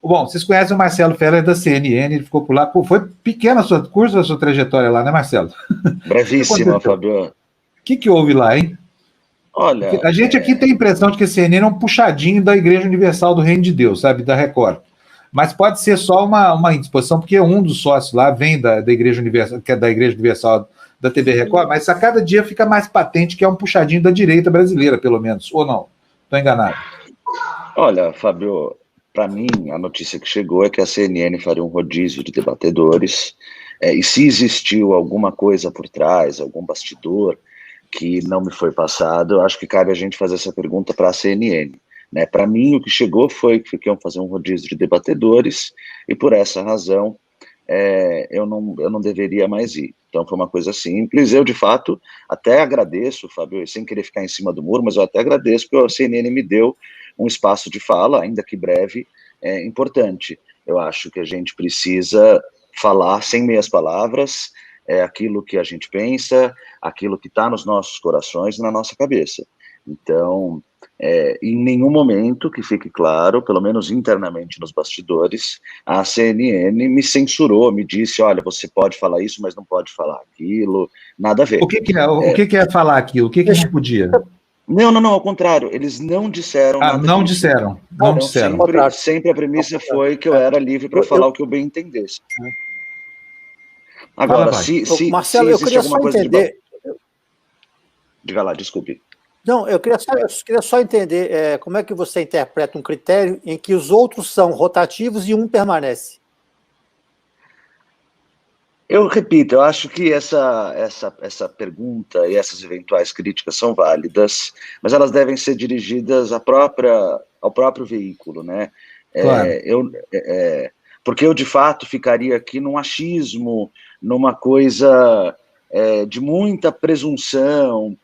Bom, vocês conhecem o Marcelo Feller da CNN, ele ficou por lá. Pô, foi pequena curso a sua trajetória lá, né, Marcelo? Brevíssima, Fabio. O que houve lá, hein? Olha... Porque a gente aqui tem a impressão de que a CNN é um puxadinho da Igreja Universal do Reino de Deus, sabe, da Record. Mas pode ser só uma indisposição, porque um dos sócios lá vem da Igreja Universal, que é da Igreja Universal da TV Record, mas a cada dia fica mais patente que é um puxadinho da direita brasileira, pelo menos, ou não? Estou enganado. Olha, Fábio, para mim, a notícia que chegou é que a CNN faria um rodízio de debatedores, e se existiu alguma coisa por trás, algum bastidor que não me foi passado, eu acho que cabe a gente fazer essa pergunta para a CNN. Né? Para mim, o que chegou foi que iam fazer um rodízio de debatedores, e por essa razão eu não deveria mais ir. Então foi uma coisa simples. Eu, de fato, até agradeço, Fábio, sem querer ficar em cima do muro, mas eu até agradeço porque a CNN me deu um espaço de fala, ainda que breve, importante. Eu acho que a gente precisa falar sem meias palavras, aquilo que a gente pensa, aquilo que está nos nossos corações e na nossa cabeça. Então, em nenhum momento, que fique claro, pelo menos internamente nos bastidores, a CNN me censurou, me disse, olha, você pode falar isso, mas não pode falar aquilo, nada a ver. O que é falar aquilo? O que não podia? Não, ao contrário, eles não disseram nada não disso. disseram, não disseram. Sempre a premissa foi que eu era livre para falar o que eu bem entendesse. Agora, Marcelo, eu queria só entender... Diga lá, desculpe. Não, eu queria só entender como é que você interpreta um critério em que os outros são rotativos e um permanece. Eu repito, eu acho que essa pergunta e essas eventuais críticas são válidas, mas elas devem ser dirigidas ao próprio veículo, né? Claro. Porque eu, de fato, ficaria aqui num achismo, numa coisa de muita presunção,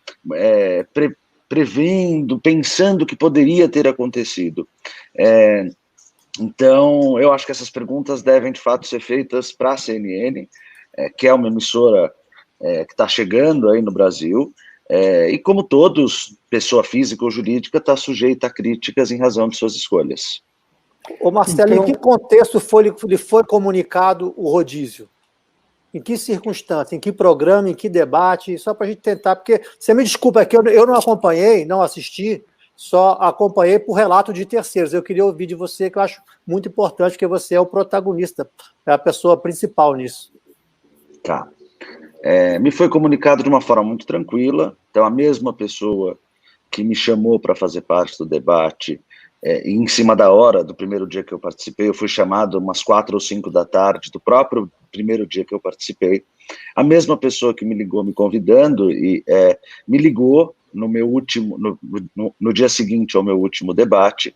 prevendo, pensando que poderia ter acontecido. Então, eu acho que essas perguntas devem, de fato, ser feitas para a CNN, que é uma emissora que está chegando aí no Brasil, e como todos, pessoa física ou jurídica, está sujeita a críticas em razão de suas escolhas. Ô Marcelo, em que contexto lhe foi comunicado o rodízio? Em que circunstância, em que programa, em que debate? Só para a gente tentar, porque você me desculpa aqui, eu não acompanhei, não assisti, só acompanhei por relato de terceiros. Eu queria ouvir de você, que eu acho muito importante, porque você é o protagonista, é a pessoa principal nisso. Tá. Me foi comunicado de uma forma muito tranquila, então a mesma pessoa que me chamou para fazer parte do debate, em cima da hora do primeiro dia que eu participei, eu fui chamado umas 4 ou 5 da tarde, do próprio primeiro dia que eu participei, a mesma pessoa que me ligou me convidando, e me ligou no dia seguinte ao meu último debate,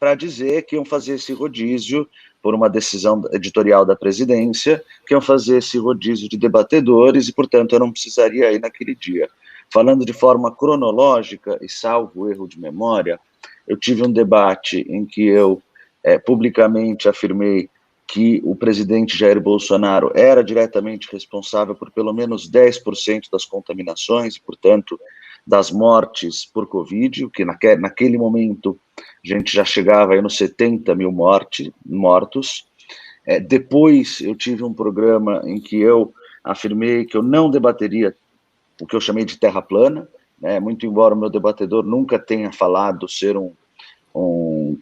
para dizer que iam fazer esse rodízio por uma decisão editorial da presidência, que iam fazer esse rodízio de debatedores e, portanto, eu não precisaria ir naquele dia. Falando de forma cronológica, e salvo erro de memória, eu tive um debate em que eu publicamente afirmei que o presidente Jair Bolsonaro era diretamente responsável por pelo menos 10% das contaminações, e, portanto, das mortes por Covid, o que naquele momento a gente já chegava aí nos 70 mil mortos. Depois eu tive um programa em que eu afirmei que eu não debateria o que eu chamei de terra plana, né? Muito embora o meu debatedor nunca tenha falado ser um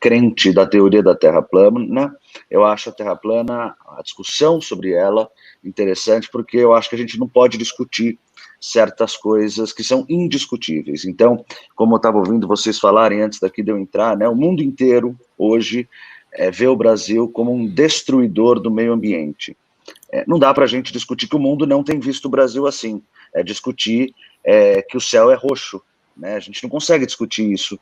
crente da teoria da terra plana, eu acho a terra plana, a discussão sobre ela, interessante, porque eu acho que a gente não pode discutir certas coisas que são indiscutíveis. Então, como eu estava ouvindo vocês falarem antes daqui de eu entrar, né, o mundo inteiro hoje vê o Brasil como um destruidor do meio ambiente. Não dá para a gente discutir que o mundo não tem visto o Brasil assim, discutir que o céu é roxo, né? A gente não consegue discutir isso.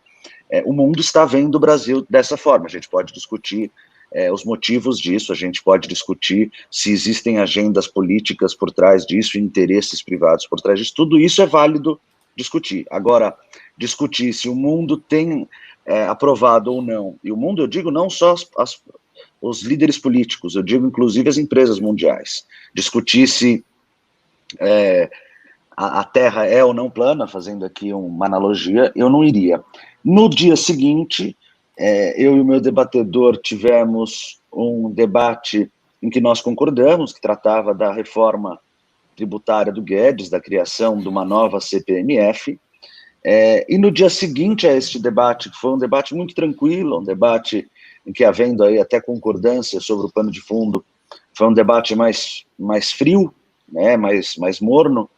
O mundo está vendo o Brasil dessa forma. A gente pode discutir os motivos disso, a gente pode discutir se existem agendas políticas por trás disso, interesses privados por trás disso, tudo isso é válido discutir. Agora, discutir se o mundo tem aprovado ou não, e o mundo, eu digo, não só os líderes políticos, eu digo inclusive as empresas mundiais, discutir se a Terra é ou não plana, fazendo aqui uma analogia, eu não iria. No dia seguinte, eu e o meu debatedor tivemos um debate em que nós concordamos, que tratava da reforma tributária do Guedes, da criação de uma nova CPMF, e no dia seguinte a este debate, que foi um debate muito tranquilo, um debate em que, havendo aí até concordância sobre o pano de fundo, foi um debate mais frio, né, mais morno,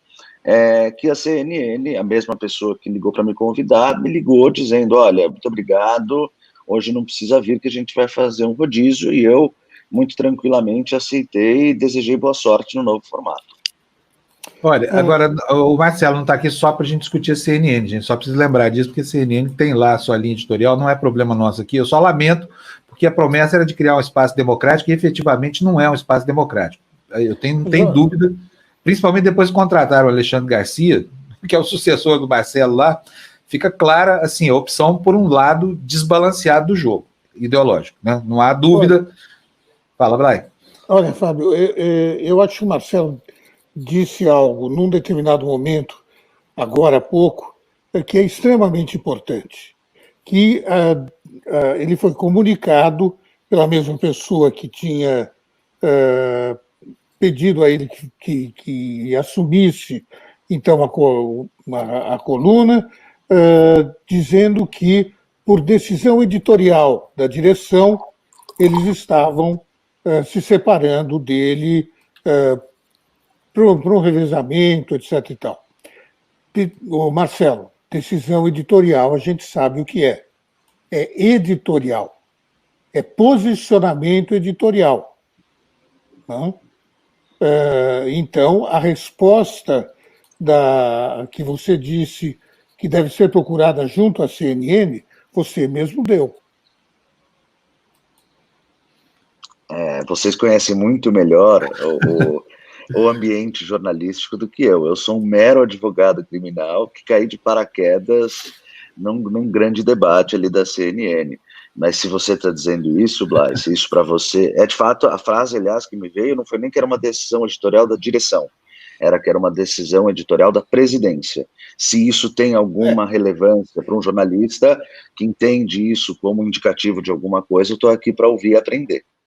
que a CNN, a mesma pessoa que ligou para me convidar, me ligou dizendo, olha, muito obrigado, hoje não precisa vir que a gente vai fazer um rodízio, e eu, muito tranquilamente, aceitei e desejei boa sorte no novo formato. Olha, agora o Marcelo não está aqui só para a gente discutir a CNN, gente, só precisa lembrar disso, porque a CNN tem lá a sua linha editorial, não é problema nosso aqui, eu só lamento, porque a promessa era de criar um espaço democrático e efetivamente não é um espaço democrático. Eu não tenho dúvida, principalmente depois que contrataram o Alexandre Garcia, que é o sucessor do Marcelo lá, fica clara assim, a opção por um lado desbalanceado do jogo ideológico, né? Não há dúvida. Fala, Blay. Olha, Fábio, eu acho que o Marcelo disse algo num determinado momento, agora há pouco, que é extremamente importante, que ele foi comunicado pela mesma pessoa que tinha pedido a ele que assumisse, então, a coluna, dizendo que, por decisão editorial da direção, eles estavam se separando dele para um revezamento, etc. e tal. Marcelo, decisão editorial, a gente sabe o que é. É editorial. É posicionamento editorial. Não? Então, a resposta que você disse que deve ser procurada junto à CNN, você mesmo deu. Vocês conhecem muito melhor o ambiente jornalístico do que eu. Eu sou um mero advogado criminal que caí de paraquedas num grande debate ali da CNN. Mas se você está dizendo isso, Blay, se isso para você... de fato, a frase, aliás, que me veio, não foi nem que era uma decisão editorial da direção, era que era uma decisão editorial da presidência. Se isso tem alguma relevância para um jornalista que entende isso como indicativo de alguma coisa, eu estou aqui para ouvir e aprender.